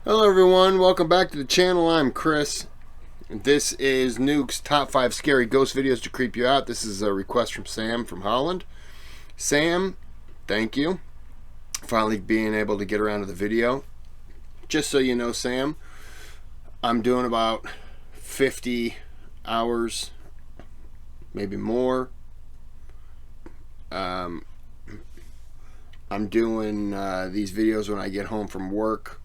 Hello everyone, welcome back to the channel. I'm Kris. This is Nukes top 5 scary ghost videos to creep you out. This is a request from Sam from Holland. Sam, thank you. Finally being able to get around to the video. Just so you know, Sam, I'm doing about 50 hours, maybe more. I'm doing these videos when I get home from work.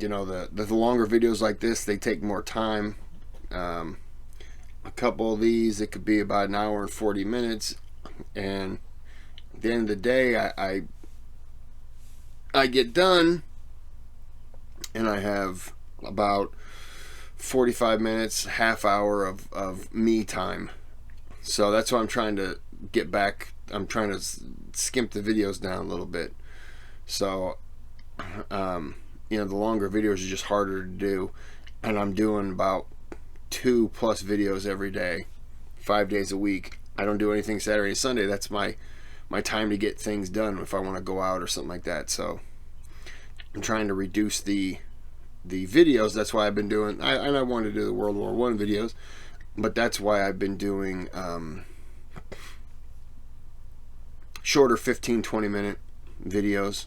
You know, the longer videos like this, they take more time. A couple of these, it could be about an hour and 40 minutes, and at the end of the day, I get done and I have about 45 minutes, half hour of me time. So that's why I'm trying to get back. I'm trying to skimp the videos down a little bit. So you know, the longer videos are just harder to do, and I'm doing about 2+ videos every day, 5 days a week. I don't do anything Saturday and Sunday. That's my time to get things done if I want to go out or something like that. So I'm trying to reduce the videos. That's why I've been doing, and I wanted to do the World War I videos, but that's why I've been doing shorter 15-20 minute videos.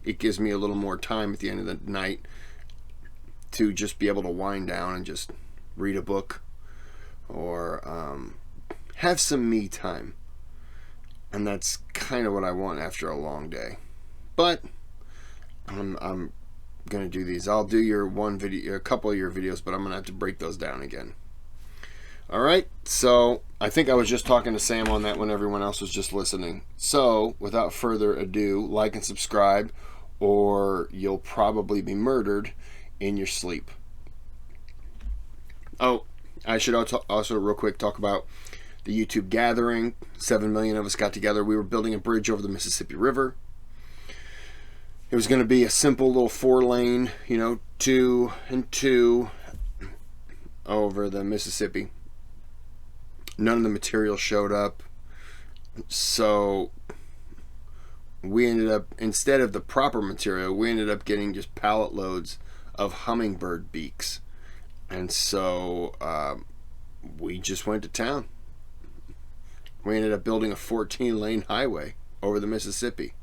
It gives me a little more time at the end of the night to just be able to wind down and just read a book or have some me time. And that's kind of what I want after a long day. But I'm going to do these. I'll do your one video, a couple of your videos, but I'm going to have to break those down again. Alright, so I think I was just talking to Sam on that when everyone else was just listening. So, without further ado, like and subscribe, or you'll probably be murdered in your sleep. Oh, I should also real quick talk about the YouTube gathering. 7 million of us got together. We were building a bridge over the Mississippi River. It was going to be a simple little 4-lane, you know, 2 and 2 over the Mississippi. None of the material showed up, so we ended up, instead of the proper material, we ended up getting just pallet loads of hummingbird beaks. And so we just went to town. We ended up building a 14-lane highway over the Mississippi.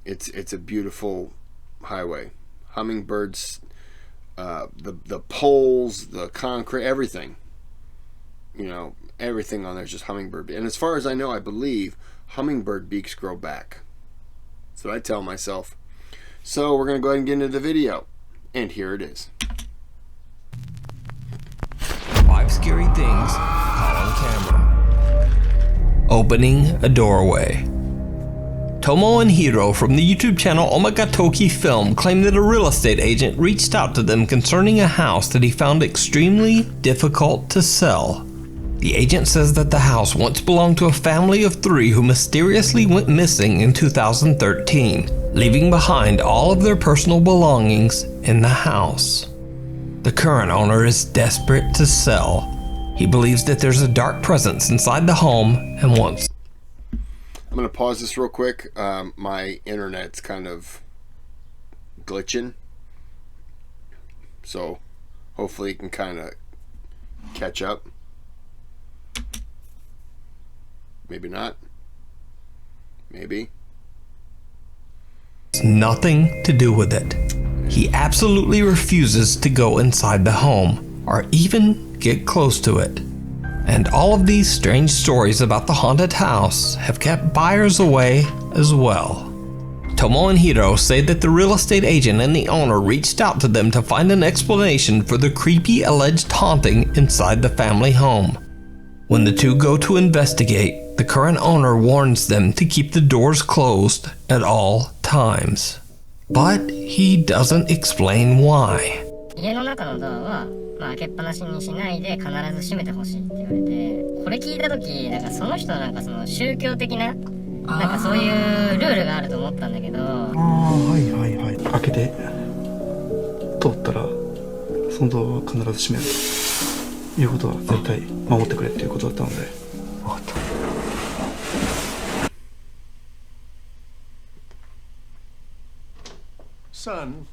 It's a beautiful highway. Hummingbirds, the poles, the concrete, everything. You know, everything on there is just hummingbird. And as far as I know, I believe hummingbird beaks grow back. That's what I tell myself. So we're going to go ahead and get into the video. And here it is. 5 scary things caught on camera. Opening a doorway. Tomo and Hiro from the YouTube channel Omagatoki Film claimed that a real estate agent reached out to them concerning a house that he found extremely difficult to sell. The agent says that the house once belonged to a family of 3 who mysteriously went missing in 2013, leaving behind all of their personal belongings in the house. The current owner is desperate to sell. He believes that there's a dark presence inside the home and wants... I'm going to pause this real quick. My internet's kind of glitching, so hopefully it can kind of catch up. Maybe not. Maybe. Nothing to do with it. He absolutely refuses to go inside the home or even get close to it. And all of these strange stories about the haunted house have kept buyers away as well. Tomo and Hiro say that the real estate agent and the owner reached out to them to find an explanation for the creepy alleged haunting inside the family home. When the two go to investigate, the current owner warns them to keep the doors closed at all times. But he doesn't explain why. 家の中のドアは、開けっぱなしにしないで必ず閉めてほしいって言われて、これ聞いた時なんかその人のその宗教的なそういうルールがあると思ったんだけど、はいはいはい、開けて通ったらそのドアは必ず閉めるということは絶対守ってくれっていうことだったので。分かった。Son,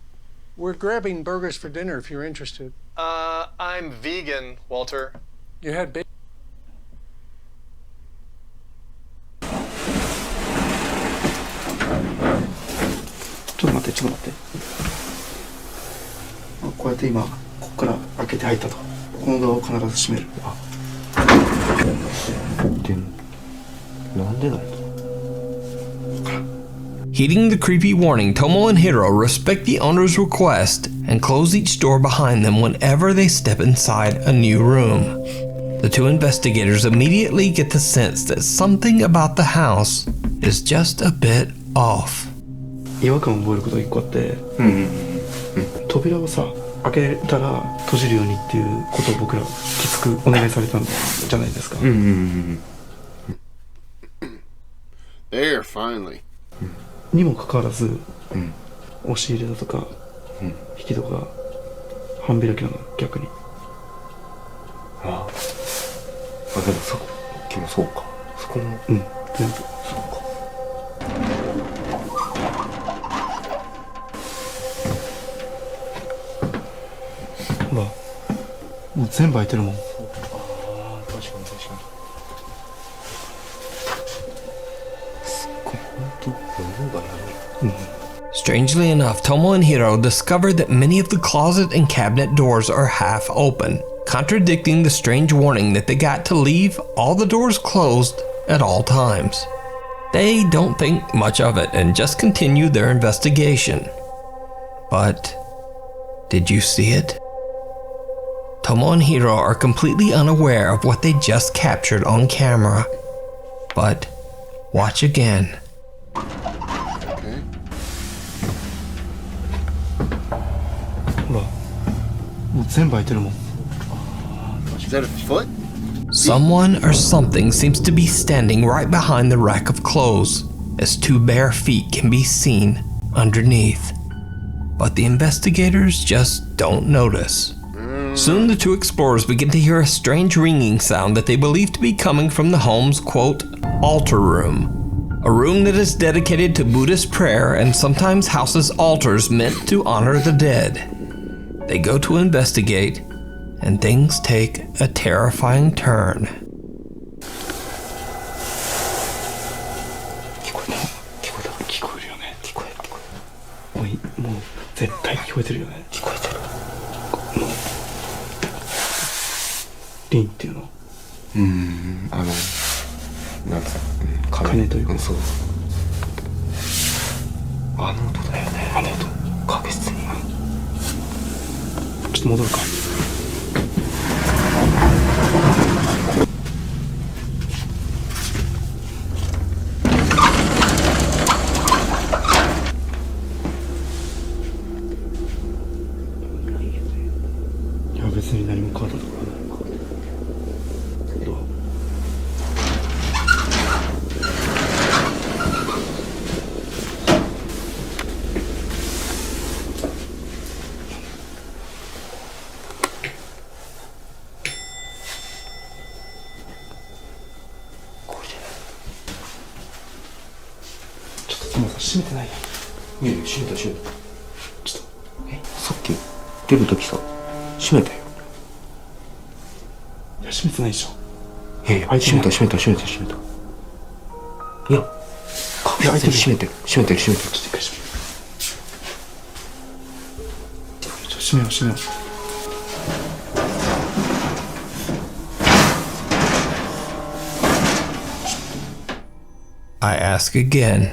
we're grabbing burgers for dinner if you're interested. I'm vegan, Walter. You had bacon. ちょっと待って。こうやって今、ここから開けて入ったと。このドアを必ず閉める。で、なんでだよ。Heeding the creepy warning, Tomo and Hiro respect the owner's request and close each door behind them whenever they step inside a new room. The two investigators immediately get the sense that something about the house is just a bit off. 違和感を覚えることが一個あって、扉をさ、開けたら閉じるようにっていうことを僕らきつくお願いされたんじゃないですか。There, finally. にもかかわらず、押し入れだとか、引き戸が半開きなの、逆に。でもさっきもそうか。そこも。全部。そうか。ほら、もう全部開いてるもん。確かに。すっごい、ほんと、物がやる。Strangely enough, Tomo and Hiro discover that many of the closet and cabinet doors are half open, contradicting the strange warning that they got to leave all the doors closed at all times. They don't think much of it and just continue their investigation. But did you see it? Tomo and Hiro are completely unaware of what they just captured on camera. But watch again. Is that a foot? Someone or something seems to be standing right behind the rack of clothes, as two bare feet can be seen underneath. But the investigators just don't notice. Soon the two explorers begin to hear a strange ringing sound that they believe to be coming from the home's, quote, altar room. A room that is dedicated to Buddhist prayer and sometimes houses altars meant to honor the dead. They go to investigate, and things take a terrifying turn. 聞こえるよね。もう絶対聞こえてるよね。聞こえてる。リンっていうの。なんか、鐘というか。そう。あの音だよね。あの音。確実に。ちょっと戻るか。いや別に何も変わったところはない。どう？もう閉めてないやん。いや閉めた。ちょっとさっき出るときさ閉めたよ。いや閉めてないでしょ。いや閉めた。いや確実に閉めてる。ちょっと一回閉めよう。I ask again.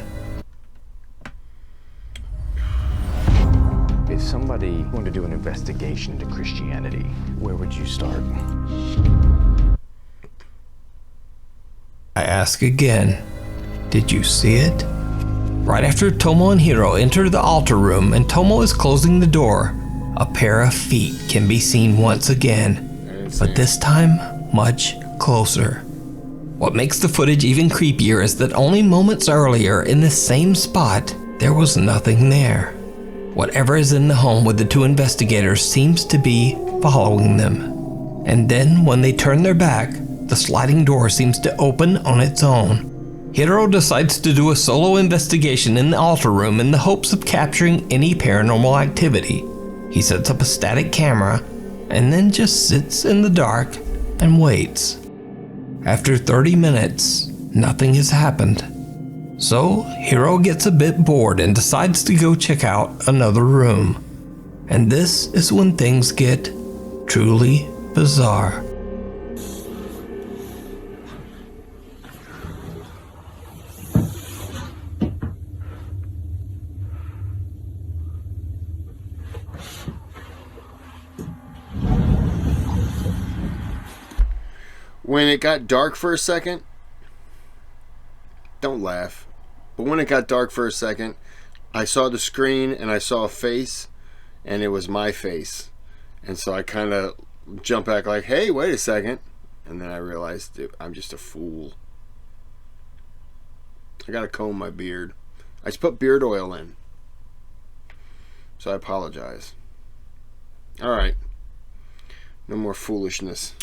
If somebody wanted to do an investigation into Christianity, where would you start? I ask again. Did you see it? Right after Tomo and Hiro enter the altar room and Tomo is closing the door, a pair of feet can be seen once again, but this time much closer. What makes the footage even creepier is that only moments earlier in this same spot, there was nothing there. Whatever is in the home with the two investigators seems to be following them. And then when they turn their back, the sliding door seems to open on its own. Hiro decides to do a solo investigation in the altar room in the hopes of capturing any paranormal activity. He sets up a static camera and then just sits in the dark and waits. After 30 minutes, nothing has happened. So Hiro gets a bit bored and decides to go check out another room. And this is when things get truly bizarre. When it got dark for a second, don't laugh, but when it got dark for a second, I saw the screen and I saw a face, and it was my face. And so I kind of jumped back like, hey, wait a second. And then I realized, dude, I'm just a fool. I gotta comb my beard. I just put beard oil in. So I apologize. Alright. No more foolishness.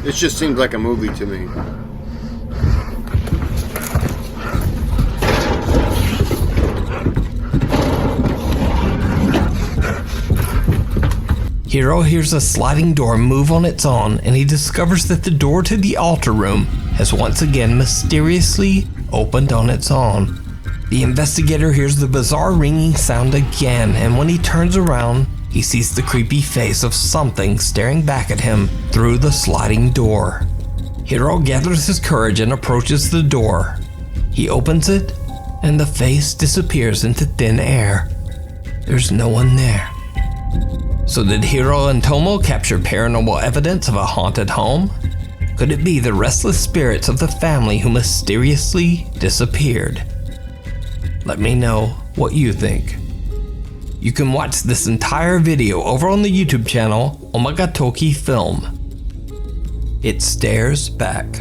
This just seems like a movie to me. Hiro hears a sliding door move on its own, and he discovers that the door to the altar room has once again mysteriously opened on its own. The investigator hears the bizarre ringing sound again, and when he turns around, he sees the creepy face of something staring back at him through the sliding door. Hiro gathers his courage and approaches the door. He opens it, and the face disappears into thin air. There's no one there. So did Hiro and Tomo capture paranormal evidence of a haunted home? Could it be the restless spirits of the family who mysteriously disappeared? Let me know what you think. You can watch this entire video over on the YouTube channel Omagatoki Film. It stares back.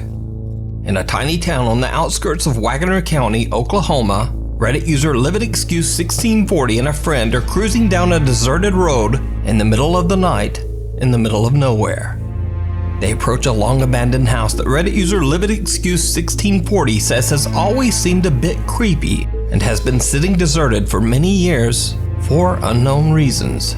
In a tiny town on the outskirts of Wagner County, Oklahoma, Reddit user LiveitExcuse1640 and a friend are cruising down a deserted road in the middle of the night, in the middle of nowhere. They approach a long abandoned house that Reddit user LiveitExcuse1640 says has always seemed a bit creepy and has been sitting deserted for many years for unknown reasons.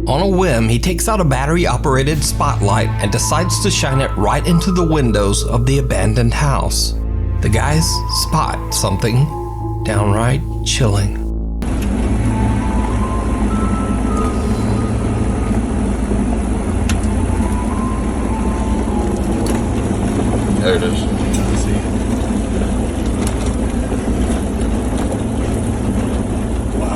On a whim, he takes out a battery-operated spotlight and decides to shine it right into the windows of the abandoned house. The guys spot something downright chilling. There it is. Wow.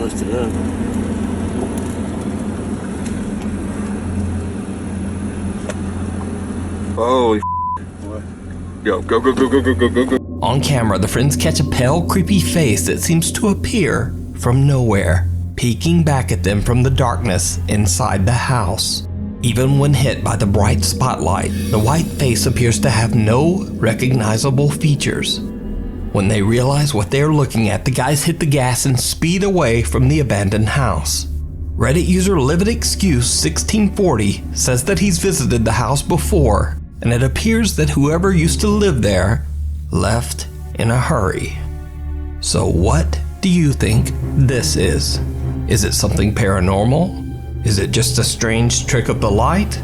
close to them. Holy what? Yo, go, go, go, go, go, go, go, go. On camera, the friends catch a pale, creepy face that seems to appear from nowhere, peeking back at them from the darkness inside the house. Even when hit by the bright spotlight, the white face appears to have no recognizable features. When they realize what they're looking at, the guys hit the gas and speed away from the abandoned house. Reddit user LividExcuse1640 says that he's visited the house before, and it appears that whoever used to live there left in a hurry. So what do you think this is? Is it something paranormal? Is it just a strange trick of the light?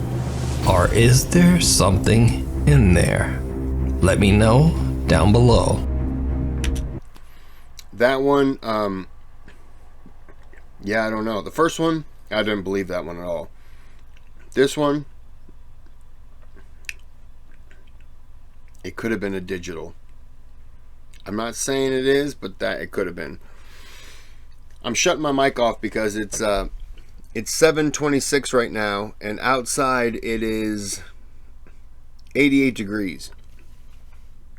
Or is there something in there? Let me know down below. That one, yeah, I don't know. The first one, I didn't believe that one at all. This one, it could have been a digital. I'm not saying it is, but that it could have been. I'm shutting my mic off because it's 7:26 right now, and outside it is 88 degrees.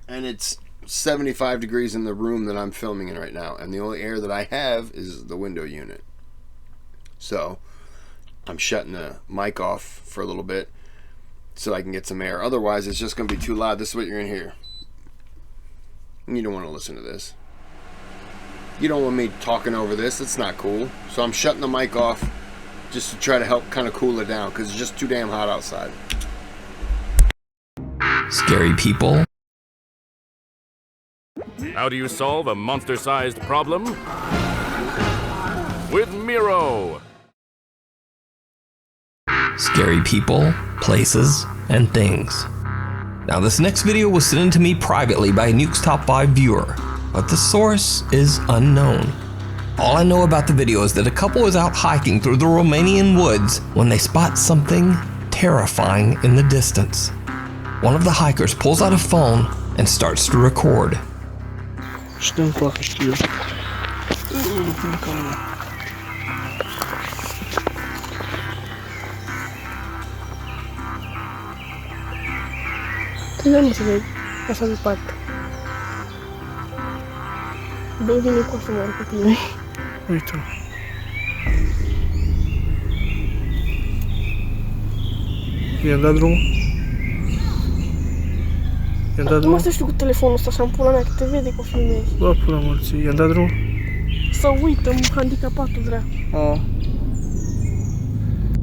And it's 75 degrees in the room that I'm filming in right now, and the only air that I have is the window unit. So I'm shutting the mic off for a little bit so I can get some air. Otherwise it's just going to be too loud. This is what you're going to hear. You don't want to listen to this. You don't want me talking over this. It's not cool. So I'm shutting the mic off just to try to help kind of cool it down, because it's just too damn hot outside. Scary people. How do you solve a monster-sized problem? With Miro! Scary people, places, and things. Now this next video was sent in to me privately by a Nukes Top 5 viewer, but the source is unknown. All I know about the video is that a couple is out hiking through the Romanian woods when they spot something terrifying in the distance. One of the hikers pulls out a phone and starts to record. Știu fac, știu. Tu nu înțeleg, așa departe. Bine vine cu să mor cu tine. Uite. I-am dat drumul? I-am dat Nu drumul? mă să știu cu telefonul ăsta și am pula mea că te vede că o filmezi. Bă, pula morții, i-am dat drumul? Să uită, handicapatul vrea.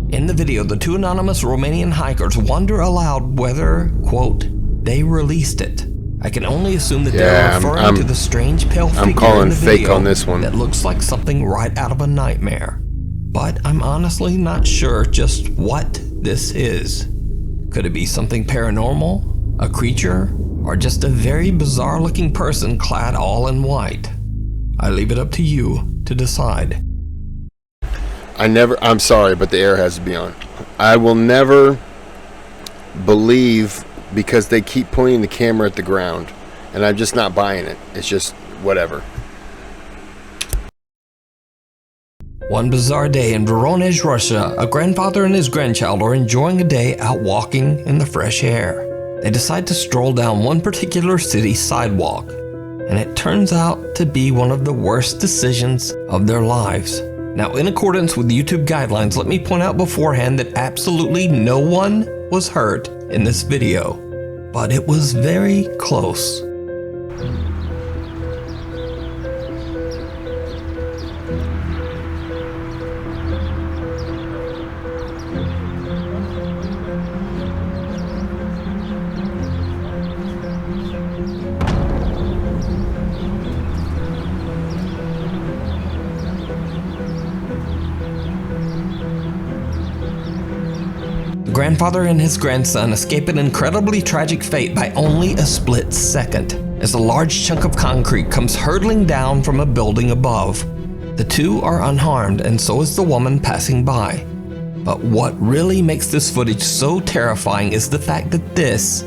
In the video, the two anonymous Romanian hikers wonder aloud whether, quote, they released it. I can only assume that they're referring to the strange pale figure in the video that looks like something right out of a nightmare. But I'm honestly not sure just what this is. Could it be something paranormal, a creature, or just a very bizarre looking person clad all in white? I leave it up to you to decide. I'm sorry, but the air has to be on. I will never believe, because they keep pointing the camera at the ground, and I'm just not buying it. It's just whatever. One bizarre day in Voronezh, Russia, a grandfather and his grandchild are enjoying a day out walking in the fresh air. They decide to stroll down one particular city sidewalk, and it turns out to be one of the worst decisions of their lives. Now, in accordance with YouTube guidelines, let me point out beforehand that absolutely no one was hurt in this video, but it was very close. The grandfather and his grandson escape an incredibly tragic fate by only a split second, as a large chunk of concrete comes hurtling down from a building above. The two are unharmed, and so is the woman passing by. But what really makes this footage so terrifying is the fact that this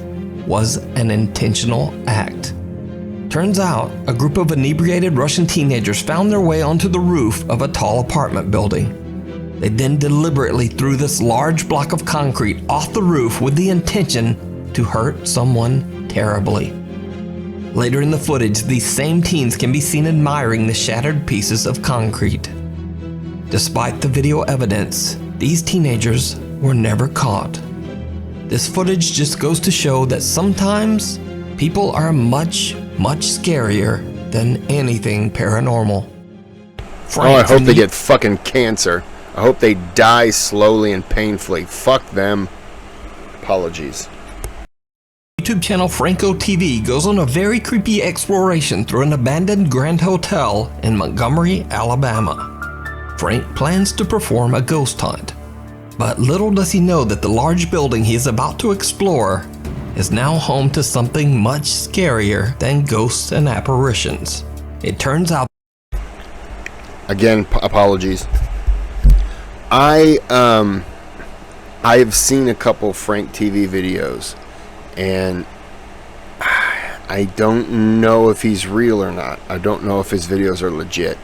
was an intentional act. Turns out, a group of inebriated Russian teenagers found their way onto the roof of a tall apartment building. They then deliberately threw this large block of concrete off the roof with the intention to hurt someone terribly. Later in the footage, these same teens can be seen admiring the shattered pieces of concrete. Despite the video evidence, these teenagers were never caught. This footage just goes to show that sometimes people are much scarier than anything paranormal. Oh, I hope they get fucking cancer. I hope they die slowly and painfully. Fuck them. Apologies. YouTube channel Franco TV goes on a very creepy exploration through an abandoned Grand Hotel in Montgomery, Alabama. Frank plans to perform a ghost hunt, but little does he know that the large building he is about to explore is now home to something much scarier than ghosts and apparitions. It turns out... Again, apologies. I've seen a couple Frank TV videos, and I don't know if he's real or not. I don't know if his videos are legit.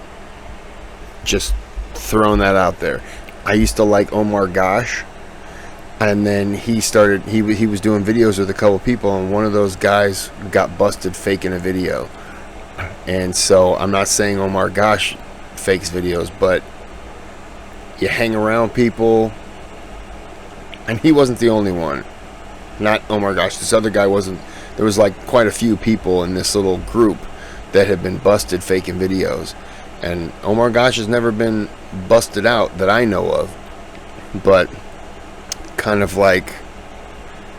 Just throwing that out there. I used to like Omar Gosh, and then he was doing videos with a couple people, and one of those guys got busted faking a video. And so I'm not saying Omar Gosh fakes videos, but you hang around people, and he wasn't the only one. Not Omar Gosh, this other guy wasn't. There was like quite a few people in this little group that had been busted faking videos, and Omar Gosh has never been busted out that I know of. But kind of like,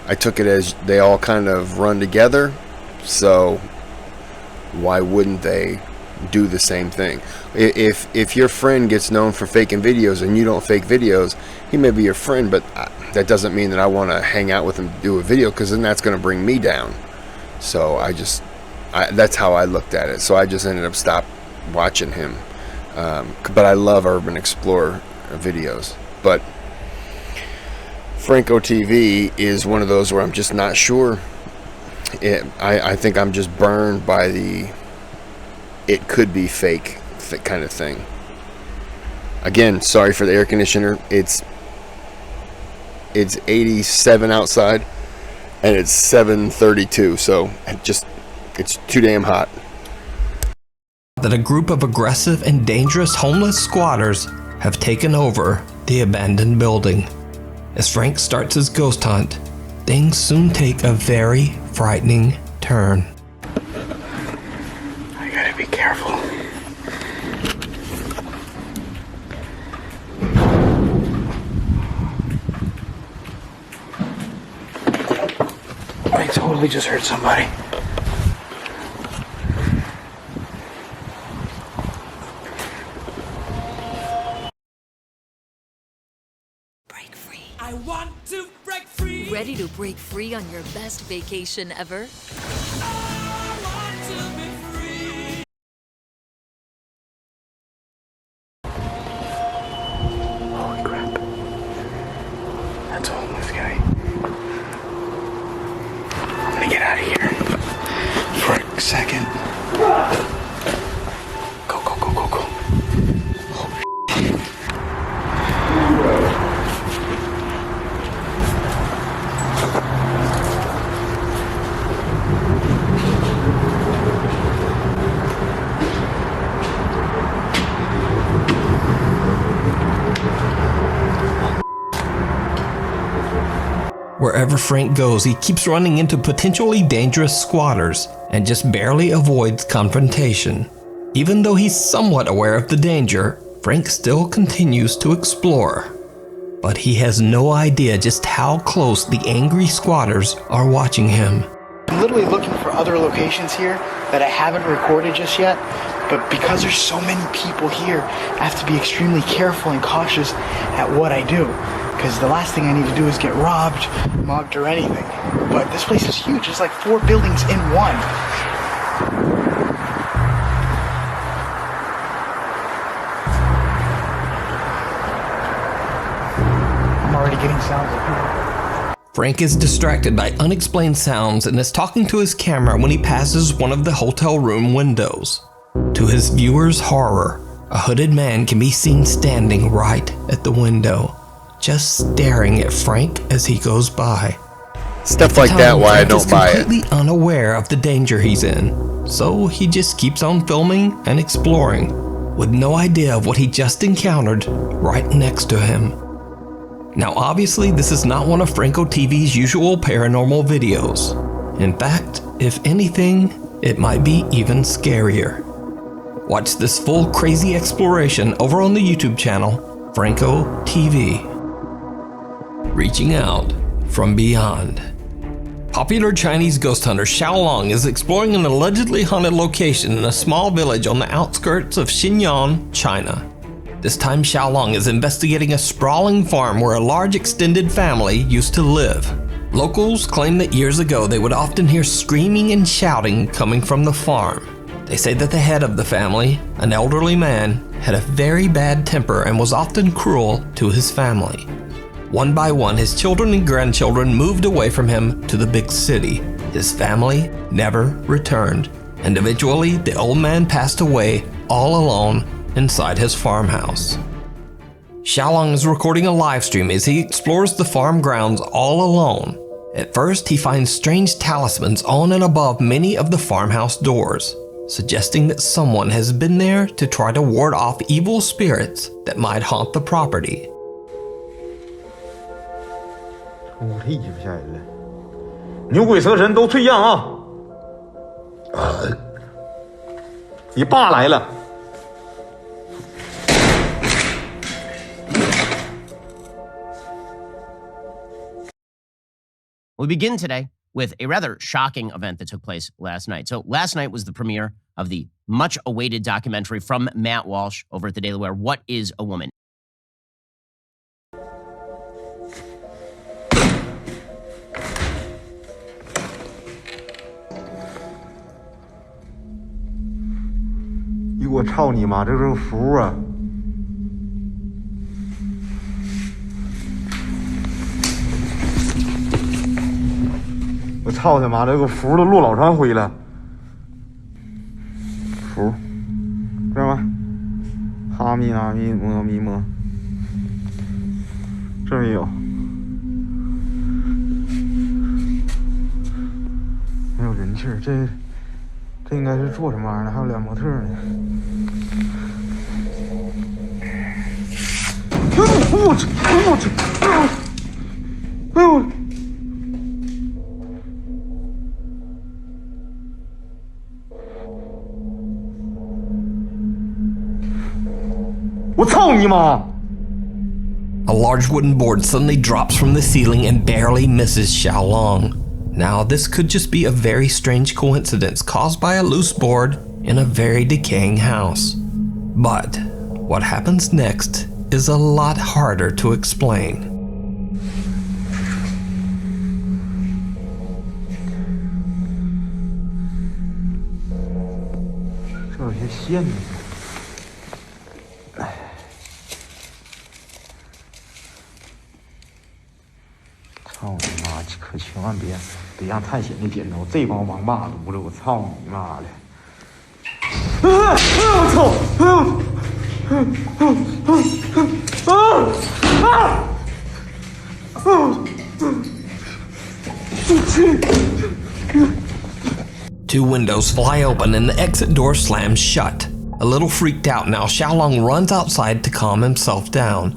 I took it as they all kind of run together, so why wouldn't they do the same thing? If your friend gets known for faking videos and you don't fake videos, he may be your friend, but that doesn't mean that I want to hang out with him to do a video, because then that's going to bring me down. So that's how I looked at it. So I just ended up stop watching him. But I love Urban Explorer videos. But Franco TV is one of those where I'm just not sure. I think I'm just burned by the it could be fake kind of thing. Again, sorry for the air conditioner. It's 87 outside, and it's 7:32, so it's too damn hot. That a group of aggressive and dangerous homeless squatters have taken over the abandoned building. As Frank starts his ghost hunt, things soon take a very frightening turn. I gotta be careful. I totally just heard somebody. Break free. I want to break free. Ready to break free on your best vacation ever? I want to be free. Holy crap. That's a homeless guy. I'm gonna get out of here for a second. Go, go, go, go, go. Holy shit. Wherever Frank goes, he keeps running into potentially dangerous squatters and just barely avoids confrontation. Even though he's somewhat aware of the danger, Frank still continues to explore. But he has no idea just how close the angry squatters are watching him. I'm literally looking for other locations here that I haven't recorded just yet, but because there's so many people here, I have to be extremely careful and cautious at what I do. Because the last thing I need to do is get robbed, mugged, or anything. But this place is huge. There's like 4 buildings in one. I'm already getting sounds of people. Frank is distracted by unexplained sounds and is talking to his camera when he passes one of the hotel room windows. To his viewers' horror, a hooded man can be seen standing right at the window, just staring at Frank as he goes by. Stuff like that, why I don't buy it. Frank is completely unaware of the danger he's in, so he just keeps on filming and exploring, with no idea of what he just encountered right next to him. Now obviously this is not one of Franco TV's usual paranormal videos. In fact, if anything, it might be even scarier. Watch this full crazy exploration over on the YouTube channel, Franco TV. Reaching out from beyond. Popular Chinese ghost hunter Xiaolong is exploring an allegedly haunted location in a small village on the outskirts of Xinjiang, China. This time Xiaolong is investigating a sprawling farm where a large extended family used to live. Locals claim that years ago they would often hear screaming and shouting coming from the farm. They say that the head of the family, an elderly man, had a very bad temper and was often cruel to his family. One by one, his children and grandchildren moved away from him to the big city. His family never returned, and eventually the old man passed away all alone inside his farmhouse. Xiaolong is recording a live stream as he explores the farm grounds all alone. At first, he finds strange talismans on and above many of the farmhouse doors, suggesting that someone has been there to try to ward off evil spirits that might haunt the property. 我这一不吓人了，牛鬼蛇神都退让啊！你爸来了。 We begin today with a rather shocking event that took place last night. So last night was the premiere of the much-awaited documentary from Matt Walsh over at the Daily Wire, What is a Woman? You 我操你妈，这是个符啊！ 我操他妈！这个符都落老长灰了。符，知道吗？哈密拉密摩咪摩，这儿也有。没有人气儿，这应该是做什么玩意儿的？还有俩模特呢。我去！我去！哎呦！ 我操你妈! A large wooden board suddenly drops from the ceiling and barely misses Xiaolong. Now, this could just be a very strange coincidence caused by a loose board in a very decaying house. But what happens next is a lot harder to explain. 这有些线呢。 操你妈！可千万别让探险的点着这帮王八犊子！我操你妈的！我操！Two windows fly open and the exit door slams shut. A little freaked out now, Xiaolong runs outside to calm himself down.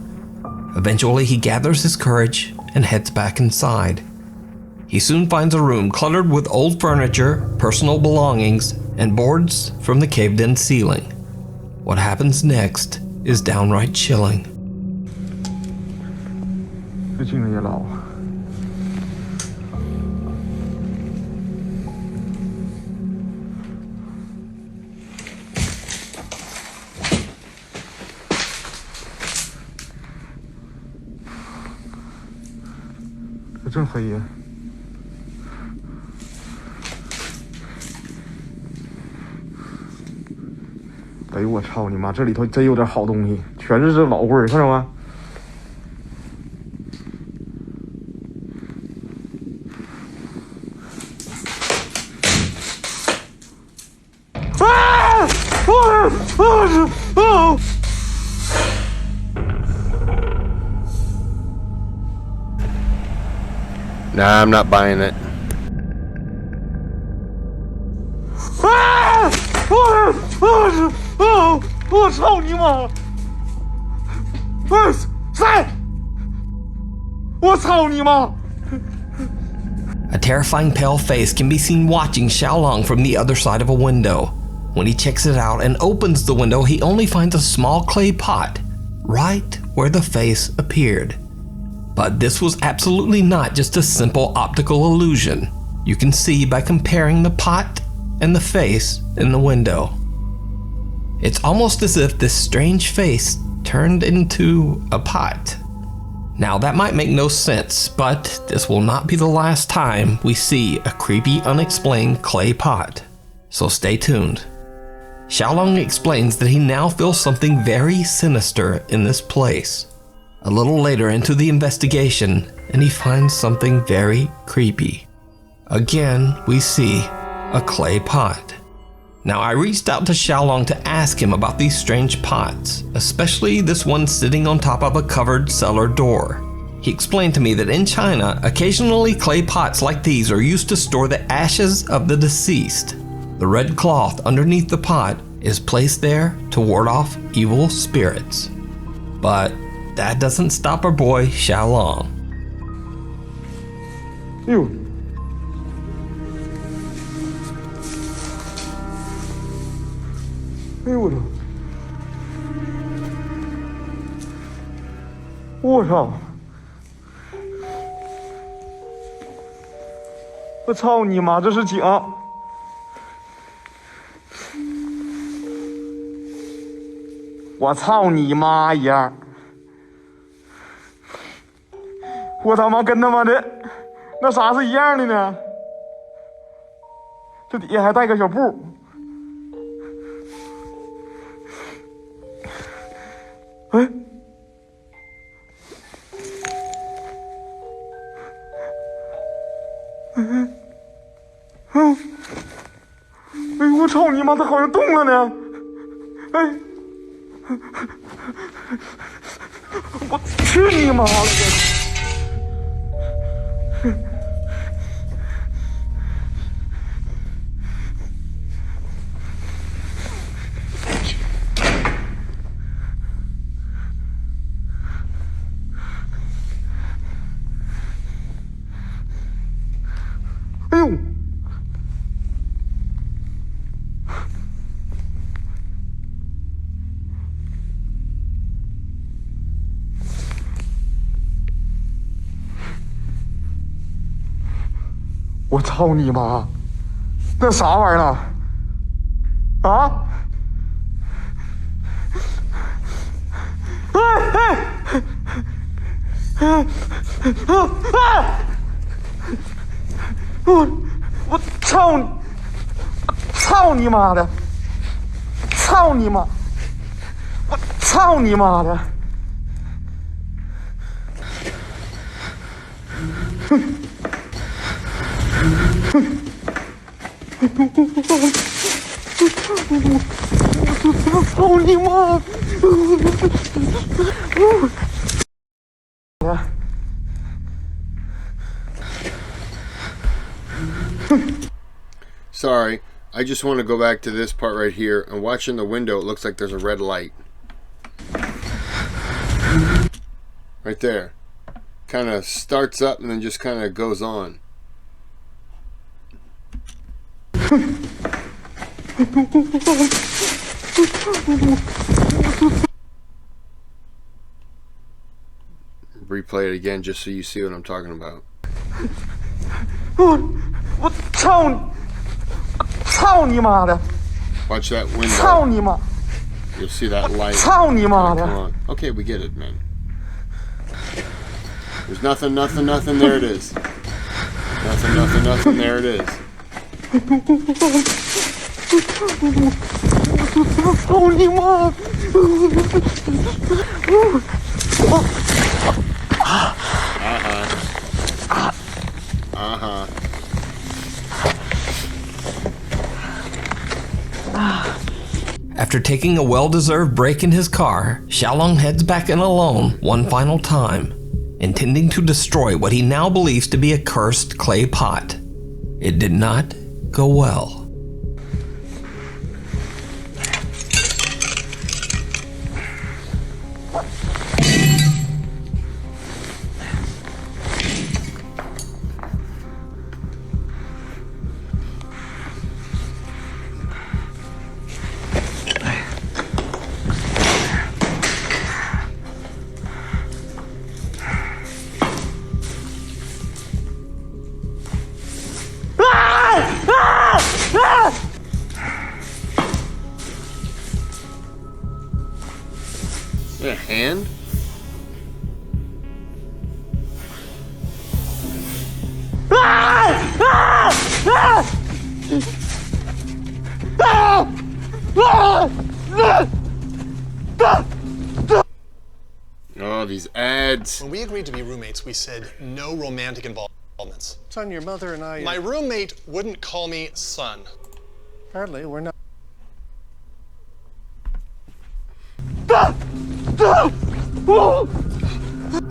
Eventually, he gathers his courage and heads back inside. He soon finds a room cluttered with old furniture, personal belongings, and boards from the caved-in ceiling. What happens next is downright chilling. 这镜子也老。这真黑呀！哎呦我操你妈！这里头真有点好东西，全是这老棍儿，看着吗？ Nah, I'm not buying it. A terrifying pale face can be seen watching Xiaolong from the other side of a window. When he checks it out and opens the window, he only finds a small clay pot right where the face appeared. But this was absolutely not just a simple optical illusion. You can see by comparing the pot and the face in the window. It's almost as if this strange face turned into a pot. Now that might make no sense, but this will not be the last time we see a creepy, unexplained clay pot. So stay tuned. Xiaolong explains that he now feels something very sinister in this place. A little later into the investigation, and he finds something very creepy. Again, we see a clay pot. Now, I reached out to Xiaolong to ask him about these strange pots, especially this one sitting on top of a covered cellar door. He explained to me that in China, occasionally clay pots like these are used to store the ashes of the deceased. The red cloth underneath the pot is placed there to ward off evil spirits. But that doesn't stop our boy Xiaolong. You.哎呦我操！我操！我操你妈！这是井！我操你妈呀！我他妈跟他妈的那啥是一样的呢？这底下还带个小布。哎，哎，我操你妈，它好像动了呢！哎，我去你妈了！哎呦！我操你妈！那啥玩意儿呢？啊！我操你！操你妈的！操你妈！我操你妈的！我操你妈！Sorry, I just want to go back to this part right here, and watching the window, it looks like there's a red light. Right there. Kind of starts up and then just kind of goes on. Replay it again just so you see what I'm talking about. 我操你！操你妈的 Watch that window. 操你妈 You'll see that light. 操你妈的 Come on. Okay, we get it, man. There's nothing, nothing, nothing. There it is. Nothing, nothing, nothing. There it is. 操你妈At After taking a well-deserved break in his car, Xiaolong heads back in alone one final time, intending to destroy what he now believes to be a cursed clay pot. It did not go well. A hand? Oh, these ads. When we agreed to be roommates, we said no romantic involvements. Son, your mother and I... My roommate wouldn't call me son. Apparently, we're not...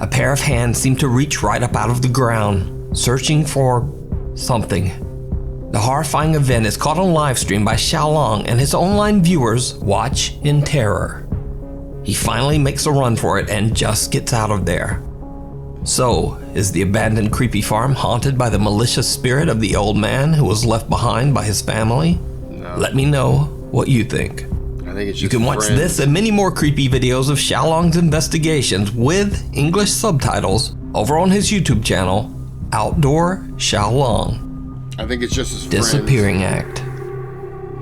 A pair of hands seem to reach right up out of the ground, searching for something. The horrifying event is caught on live stream by Xiaolong, and his online viewers watch in terror. He finally makes a run for it and just gets out of there. So, is the abandoned creepy farm haunted by the malicious spirit of the old man who was left behind by his family? No. Let me know what you think. I think it's just You can watch friends. this and many more creepy videos of Xiaolong's investigations with English subtitles over on his YouTube channel, Outdoor Xiaolong. I think it's just his Disappearing Act.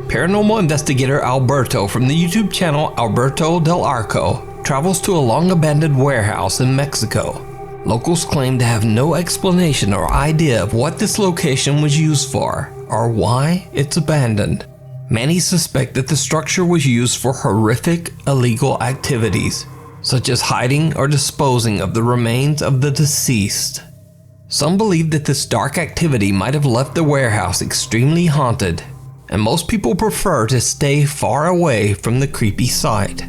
Paranormal investigator Alberto from the YouTube channel Alberto del Arco travels to a long-abandoned warehouse in Mexico. Locals claim to have no explanation or idea of what this location was used for or why it's abandoned. Many suspect that the structure was used for horrific illegal activities, such as hiding or disposing of the remains of the deceased. Some believe that this dark activity might have left the warehouse extremely haunted, and most people prefer to stay far away from the creepy site.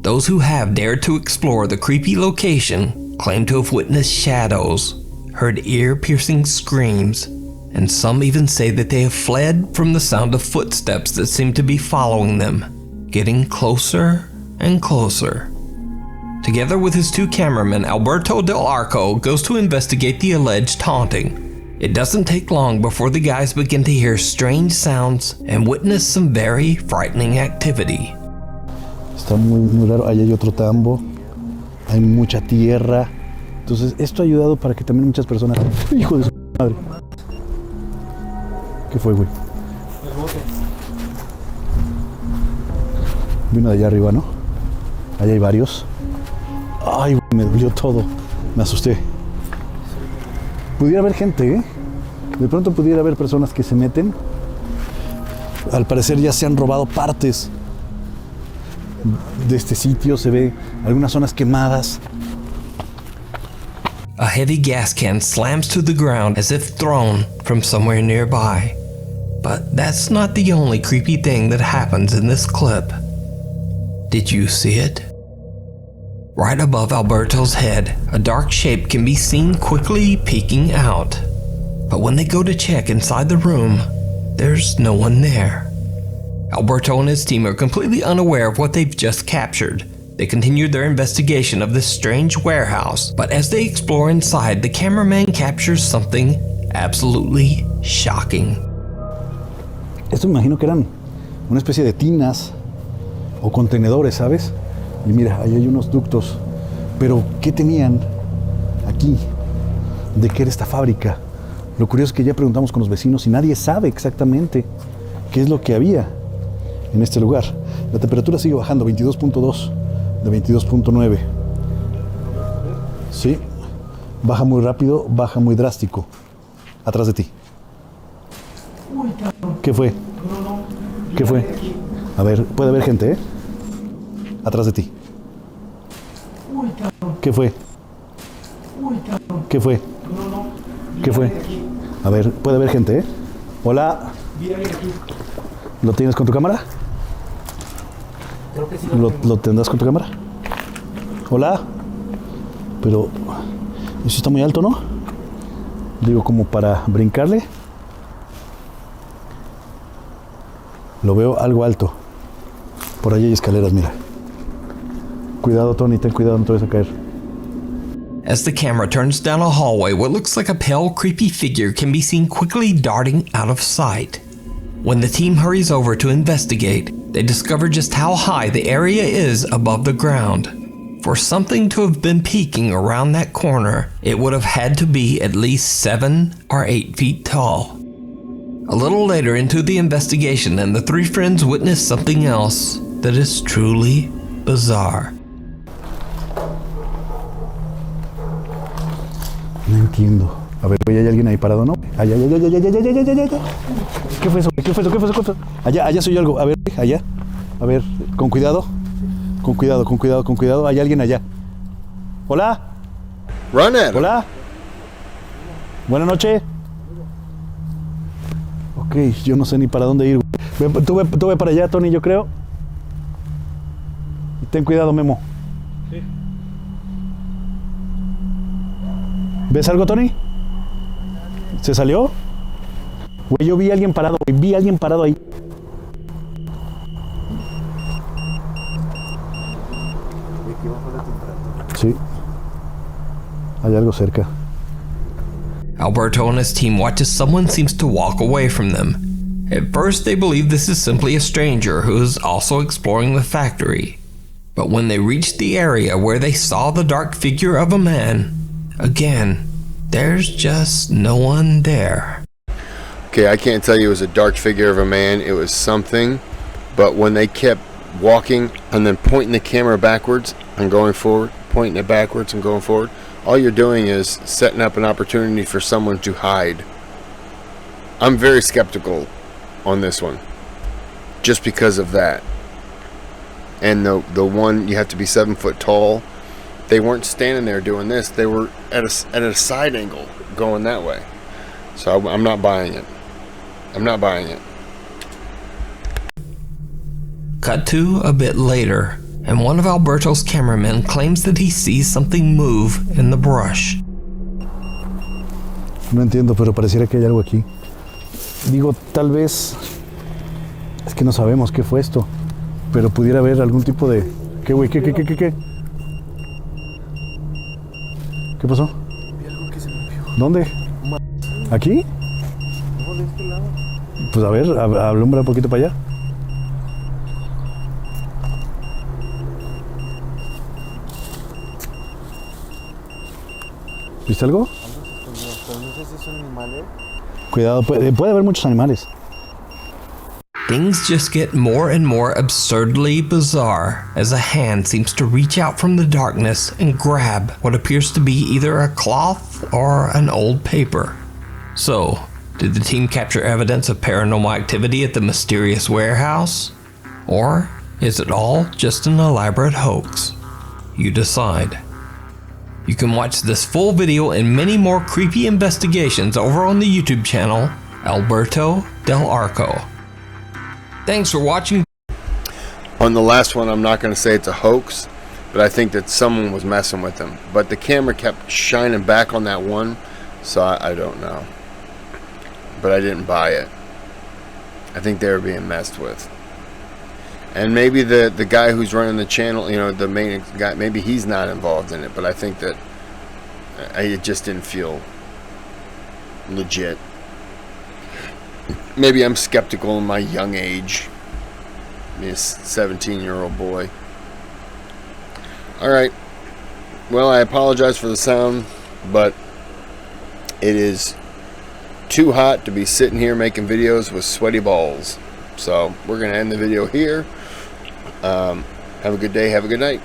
Those who have dared to explore the creepy location claim to have witnessed shadows, heard ear-piercing screams, and some even say that they have fled from the sound of footsteps that seem to be following them, getting closer and closer. Together with his two cameramen, Alberto del Arco goes to investigate the alleged haunting. It doesn't take long before the guys begin to hear strange sounds and witness some very frightening activity. Está muy raro, ahí hay otro tambo, hay mucha tierra. Entonces esto ha ayudado para que también muchas personas... ¡Hijo de su madre! ¿Qué fue, güey? El bote. Vino de allá arriba, ¿no? Allá hay varios. Ay, güey, me dolió todo. Me asusté. Pudiera haber gente, ¿eh? De pronto pudiera haber personas que se meten. Al parecer ya se han robado partes de este sitio. Se ve algunas zonas quemadas. A heavy gas can slams to the ground as if thrown from somewhere nearby. But that's not the only creepy thing that happens in this clip. Did you see it? Right above Alberto's head, a dark shape can be seen quickly peeking out. But when they go to check inside the room, there's no one there. Alberto and his team are completely unaware of what they've just captured. They continue their investigation of this strange warehouse, but as they explore inside, the cameraman captures something absolutely shocking. Esto me imagino que eran una especie de tinas o contenedores, ¿sabes? Y mira, ahí hay unos ductos. Pero, ¿qué tenían aquí? ¿De qué era esta fábrica? Lo curioso es que ya preguntamos con los vecinos y nadie sabe exactamente qué es lo que había en este lugar. La temperatura sigue bajando, 22.2 de 22.9. Sí, baja muy rápido, baja muy drástico. Atrás de ti. ¿Qué fue? ¿Qué fue? A ver, puede haber gente, ¿eh? Atrás de ti. ¿Qué fue? ¿Qué fue? ¿Qué fue? A ver, puede haber gente, ¿eh? Hola. ¿Lo tienes con tu cámara? ¿Lo tendrás con tu cámara? Hola. Pero eso está muy alto, ¿no? Digo, como para brincarle. Lo veo algo alto. Por allí hay escaleras, mira. Cuidado, Tony, ten cuidado, no te vayas a caer. As the camera turns down a hallway, what looks like a pale, creepy figure can be seen quickly darting out of sight. When the team hurries over to investigate, they discover just how high the area is above the ground. For something to have been peeking around that corner, it would have had to be at least 7 or 8 feet tall. A little later into the investigation, and the three friends witness something else that is truly bizarre. No entiendo. A ver, ¿hay alguien ahí parado, no? Allá. ¿Qué fue eso? ¿Qué fue eso? Allá soy yo algo. A ver, allá. A ver, con cuidado. Con cuidado. Hay alguien allá. Hola. Run. Hola. Buenas noches. Ok, yo no sé ni para dónde ir. Tú ve para allá, Tony, yo creo. Y ten cuidado, Memo. Sí. ¿Ves algo, Tony? ¿Se salió? Güey, yo vi a alguien parado, ahí. Sí. Hay algo cerca. Alberto and his team watch as someone seems to walk away from them. At first, they believe this is simply a stranger who is also exploring the factory. But when they reach the area where they saw the dark figure of a man, again, there's just no one there. Okay, I can't tell you it was a dark figure of a man. It was something. But when they kept walking and then pointing the camera backwards and going forward, pointing it backwards and going forward, all you're doing is setting up an opportunity for someone to hide. I'm very skeptical on this one, just because of that. And the one, you have to be 7 foot tall. They weren't standing there doing this. They were at a side angle going that way. So I'm not buying it. Cut to a bit later, and one of Alberto's cameramen claims that he sees something move in the brush. No entiendo, pero pareciera que hay algo aquí. Digo, tal vez... Es que no sabemos qué fue esto. Pero pudiera haber algún tipo de... ¿Qué, güey? ¿Qué? ¿Qué pasó? Vi algo que se movió. ¿Dónde? ¿Aquí? No, de este lado. Pues a ver, alumbra un poquito para allá. ¿Viste algo? Pero no sé si es un animal, ¿eh? Cuidado, puede haber muchos animales. Things just get more and more absurdly bizarre as a hand seems to reach out from the darkness and grab what appears to be either a cloth or an old paper. So, did the team capture evidence of paranormal activity at the mysterious warehouse? Or is it all just an elaborate hoax? You decide. You can watch this full video and many more creepy investigations over on the YouTube channel, Alberto Del Arco. Thanks for watching. On the last one, I'm not going to say it's a hoax, but I think that someone was messing with them. But the camera kept shining back on that one, so I don't know. But I didn't buy it. I think they were being messed with. And maybe the guy who's running the channel, you know, the main guy, maybe he's not involved in it, but I think that it just didn't feel legit. Maybe I'm skeptical in my young age. Me, a 17-year-old boy. Alright. Well, I apologize for the sound, but it is too hot to be sitting here making videos with sweaty balls. So we're going to end the video here. Have a good day. Have a good night.